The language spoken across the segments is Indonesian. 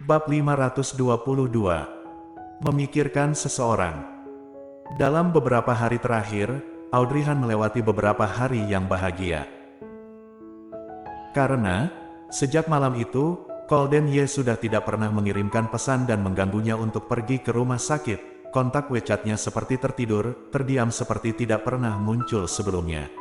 Bab 522. Memikirkan seseorang. Dalam beberapa hari terakhir, Audrey Han melewati beberapa hari yang bahagia. Karena, sejak malam itu, Colden Ye sudah tidak pernah mengirimkan pesan dan mengganggunya untuk pergi ke rumah sakit. Kontak WeChat-nya seperti tertidur, terdiam seperti tidak pernah muncul sebelumnya.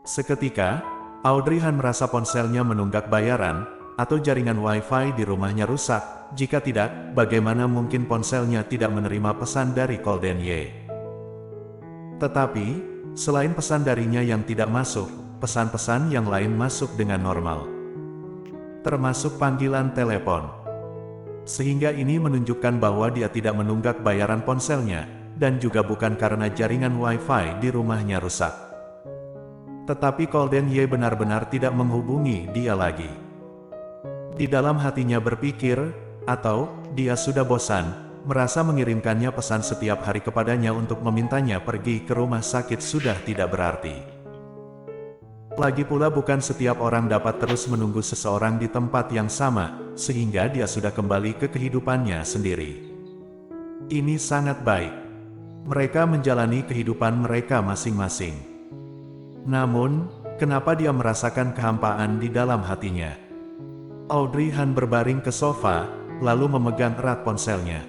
Seketika, Audrey Han merasa ponselnya menunggak bayaran, atau jaringan Wi-Fi di rumahnya rusak. Jika tidak, bagaimana mungkin ponselnya tidak menerima pesan dari Colden Ye? Tetapi, selain pesan darinya yang tidak masuk, pesan-pesan yang lain masuk dengan normal. Termasuk panggilan telepon. Sehingga ini menunjukkan bahwa dia tidak menunggak bayaran ponselnya, dan juga bukan karena jaringan Wi-Fi di rumahnya rusak. Tetapi Colden Ye benar-benar tidak menghubungi dia lagi. Di dalam hatinya berpikir, atau dia sudah bosan, merasa mengirimkannya pesan setiap hari kepadanya untuk memintanya pergi ke rumah sakit sudah tidak berarti. Lagi pula bukan setiap orang dapat terus menunggu seseorang di tempat yang sama, sehingga dia sudah kembali ke kehidupannya sendiri. Ini sangat baik. Mereka menjalani kehidupan mereka masing-masing. Namun, kenapa dia merasakan kehampaan di dalam hatinya? Audrey Han berbaring ke sofa, lalu memegang erat ponselnya.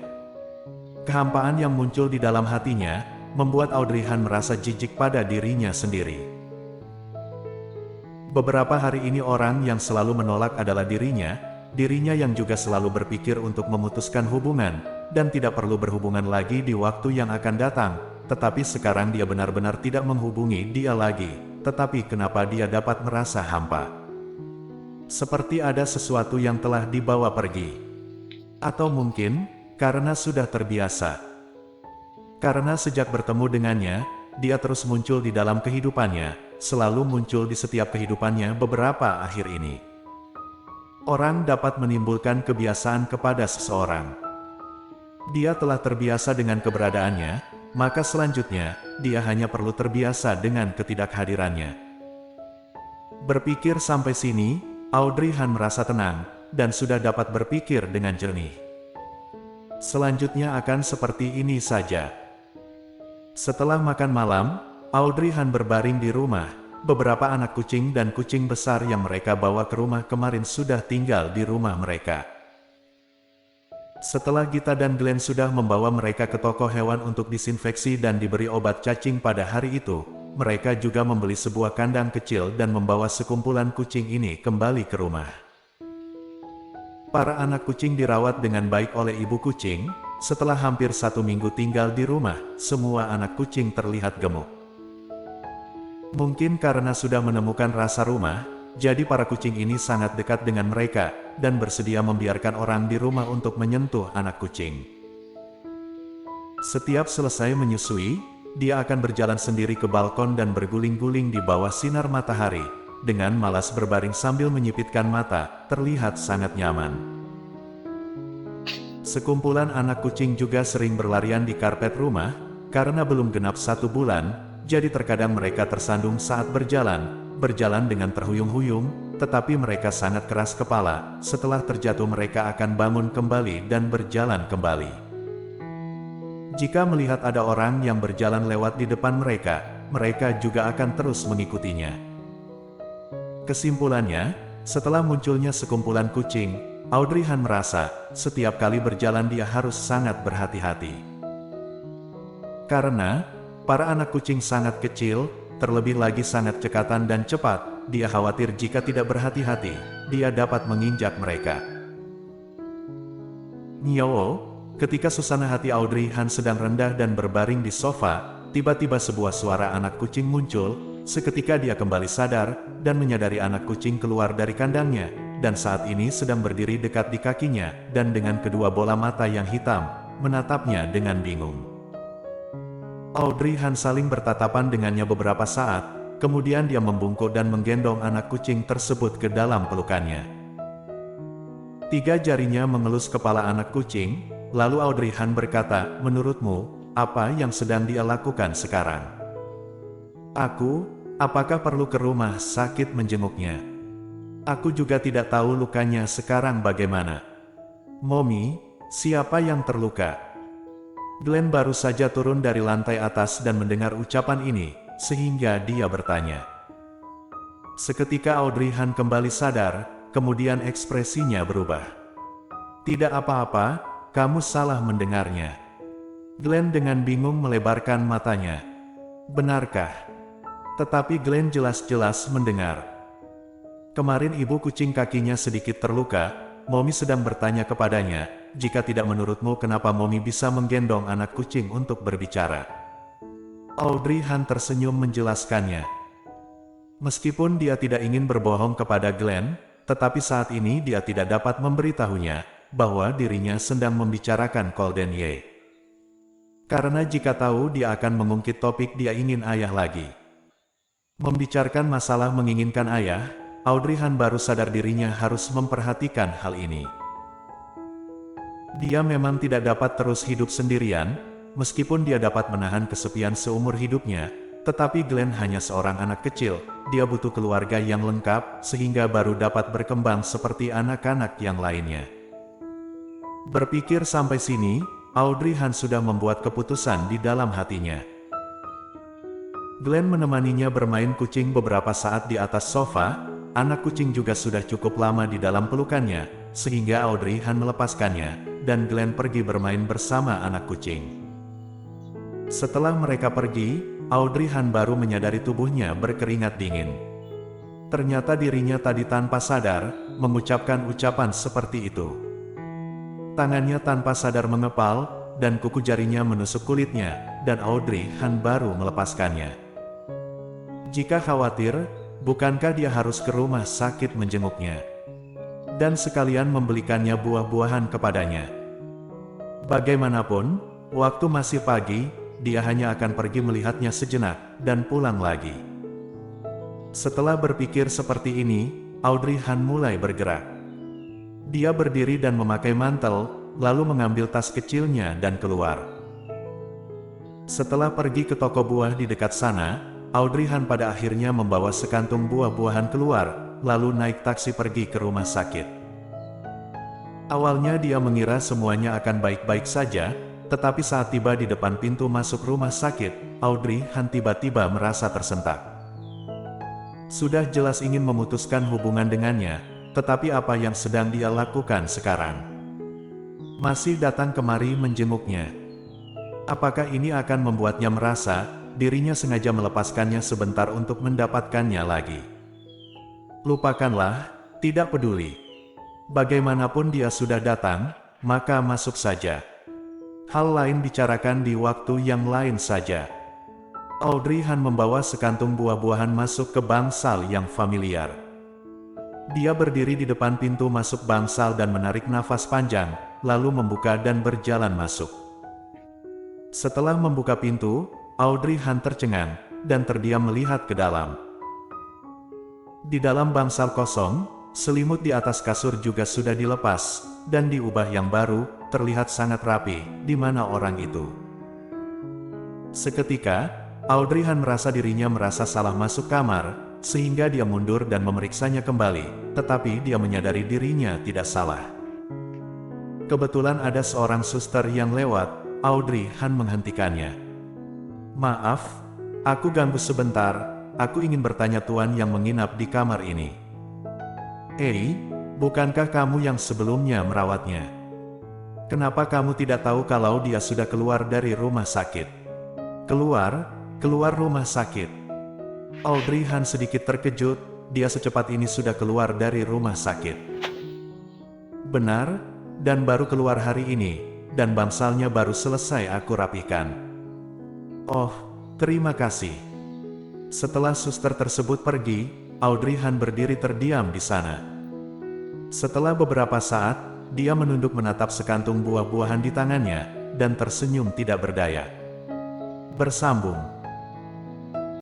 Kehampaan yang muncul di dalam hatinya, membuat Audrey Han merasa jijik pada dirinya sendiri. Beberapa hari ini orang yang selalu menolak adalah dirinya yang juga selalu berpikir untuk memutuskan hubungan, dan tidak perlu berhubungan lagi di waktu yang akan datang. Tetapi sekarang dia benar-benar tidak menghubungi dia lagi. Tetapi kenapa dia dapat merasa hampa? Seperti ada sesuatu yang telah dibawa pergi. Atau mungkin, karena sudah terbiasa. Karena sejak bertemu dengannya, dia terus muncul di dalam kehidupannya, selalu muncul di setiap kehidupannya beberapa akhir ini. Orang dapat menimbulkan kebiasaan kepada seseorang. Dia telah terbiasa dengan keberadaannya, maka selanjutnya, dia hanya perlu terbiasa dengan ketidakhadirannya. Berpikir sampai sini, Audrey Han merasa tenang, dan sudah dapat berpikir dengan jernih. Selanjutnya akan seperti ini saja. Setelah makan malam, Audrey Han berbaring di rumah. Beberapa anak kucing dan kucing besar yang mereka bawa ke rumah kemarin sudah tinggal di rumah mereka. Setelah Gita dan Glenn sudah membawa mereka ke toko hewan untuk disinfeksi dan diberi obat cacing pada hari itu, mereka juga membeli sebuah kandang kecil dan membawa sekumpulan kucing ini kembali ke rumah. Para anak kucing dirawat dengan baik oleh ibu kucing. Setelah hampir 1 minggu tinggal di rumah, semua anak kucing terlihat gemuk. Mungkin karena sudah menemukan rasa rumah, jadi para kucing ini sangat dekat dengan mereka, dan bersedia membiarkan orang di rumah untuk menyentuh anak kucing. Setiap selesai menyusui, dia akan berjalan sendiri ke balkon dan berguling-guling di bawah sinar matahari, dengan malas berbaring sambil menyipitkan mata, terlihat sangat nyaman. Sekumpulan anak kucing juga sering berlarian di karpet rumah, karena belum genap 1 bulan, jadi terkadang mereka tersandung saat berjalan dengan terhuyung-huyung, tetapi mereka sangat keras kepala. Setelah terjatuh mereka akan bangun kembali dan berjalan kembali. Jika melihat ada orang yang berjalan lewat di depan mereka, mereka juga akan terus mengikutinya. Kesimpulannya, setelah munculnya sekumpulan kucing, Audrey Han merasa, setiap kali berjalan dia harus sangat berhati-hati. Karena, para anak kucing sangat kecil, terlebih lagi sangat cekatan dan cepat, dia khawatir jika tidak berhati-hati, dia dapat menginjak mereka. Nyawo, ketika suasana hati Audrey Han sedang rendah dan berbaring di sofa, tiba-tiba sebuah suara anak kucing muncul. Seketika dia kembali sadar, dan menyadari anak kucing keluar dari kandangnya, dan saat ini sedang berdiri dekat di kakinya, dan dengan kedua bola mata yang hitam, menatapnya dengan bingung. Audrey Han saling bertatapan dengannya beberapa saat, kemudian dia membungkuk dan menggendong anak kucing tersebut ke dalam pelukannya. 3 jarinya mengelus kepala anak kucing, lalu Audrey Han berkata, "Menurutmu, apa yang sedang dia lakukan sekarang?" Apakah perlu ke rumah sakit menjenguknya? Aku juga tidak tahu lukanya sekarang bagaimana. "Mommy, siapa yang terluka?" Glenn baru saja turun dari lantai atas dan mendengar ucapan ini, sehingga dia bertanya. Seketika Audrey Han kembali sadar, kemudian ekspresinya berubah. "Tidak apa-apa, kamu salah mendengarnya." Glenn dengan bingung melebarkan matanya. "Benarkah?" Tetapi Glenn jelas-jelas mendengar. "Kemarin ibu kucing kakinya sedikit terluka, Mommy sedang bertanya kepadanya, jika tidak menurutmu kenapa Mommy bisa menggendong anak kucing untuk berbicara?" Audrey Han tersenyum menjelaskannya. Meskipun dia tidak ingin berbohong kepada Glenn, tetapi saat ini dia tidak dapat memberitahunya, bahwa dirinya sedang membicarakan Golden Ye. Karena jika tahu dia akan mengungkit topik dia ingin ayah lagi. Membicarakan masalah menginginkan ayah, Audrey Han baru sadar dirinya harus memperhatikan hal ini. Dia memang tidak dapat terus hidup sendirian, meskipun dia dapat menahan kesepian seumur hidupnya, tetapi Glenn hanya seorang anak kecil, dia butuh keluarga yang lengkap, sehingga baru dapat berkembang seperti anak-anak yang lainnya. Berpikir sampai sini, Audrey Han sudah membuat keputusan di dalam hatinya. Glenn menemaninya bermain kucing beberapa saat di atas sofa, anak kucing juga sudah cukup lama di dalam pelukannya, sehingga Audrey Han melepaskannya, dan Glenn pergi bermain bersama anak kucing. Setelah mereka pergi, Audrey Han baru menyadari tubuhnya berkeringat dingin. Ternyata dirinya tadi tanpa sadar, mengucapkan ucapan seperti itu. Tangannya tanpa sadar mengepal, dan kuku jarinya menusuk kulitnya, dan Audrey Han baru melepaskannya. Jika khawatir, bukankah dia harus ke rumah sakit menjenguknya? Dan sekalian membelikannya buah-buahan kepadanya. Bagaimanapun, waktu masih pagi, dia hanya akan pergi melihatnya sejenak, dan pulang lagi. Setelah berpikir seperti ini, Audrey Han mulai bergerak. Dia berdiri dan memakai mantel, lalu mengambil tas kecilnya dan keluar. Setelah pergi ke toko buah di dekat sana, Audrey Han pada akhirnya membawa sekantung buah-buahan keluar, lalu naik taksi pergi ke rumah sakit. Awalnya dia mengira semuanya akan baik-baik saja, tetapi saat tiba di depan pintu masuk rumah sakit, Audrey Han tiba-tiba merasa tersentak. Sudah jelas ingin memutuskan hubungan dengannya, tetapi apa yang sedang dia lakukan sekarang? Masih datang kemari menjenguknya. Apakah ini akan membuatnya merasa dirinya sengaja melepaskannya sebentar untuk mendapatkannya lagi? Lupakanlah, tidak peduli. Bagaimanapun dia sudah datang, maka masuk saja. Hal lain bicarakan di waktu yang lain saja. Audrey Han membawa sekantung buah-buahan masuk ke bangsal yang familiar. Dia berdiri di depan pintu masuk bangsal dan menarik nafas panjang, lalu membuka dan berjalan masuk. Setelah membuka pintu, Audrey Han tercengang, dan terdiam melihat ke dalam. Di dalam bangsal kosong, selimut di atas kasur juga sudah dilepas, dan diubah yang baru, terlihat sangat rapi, di mana orang itu. Seketika, Audrey Han merasa dirinya merasa salah masuk kamar, sehingga dia mundur dan memeriksanya kembali, tetapi dia menyadari dirinya tidak salah. Kebetulan ada seorang suster yang lewat, Audrey Han menghentikannya. "Maaf, aku ganggu sebentar, aku ingin bertanya tuan yang menginap di kamar ini." Bukankah kamu yang sebelumnya merawatnya? Kenapa kamu tidak tahu kalau dia sudah keluar dari rumah sakit?" Keluar rumah sakit. Audrey Han sedikit terkejut, dia secepat ini sudah keluar dari rumah sakit. "Benar, dan baru keluar hari ini, dan bangsalnya baru selesai aku rapihkan." "Oh, terima kasih." Setelah suster tersebut pergi, Audrey Han berdiri terdiam di sana. Setelah beberapa saat, dia menunduk menatap sekantung buah-buahan di tangannya, dan tersenyum tidak berdaya. Bersambung.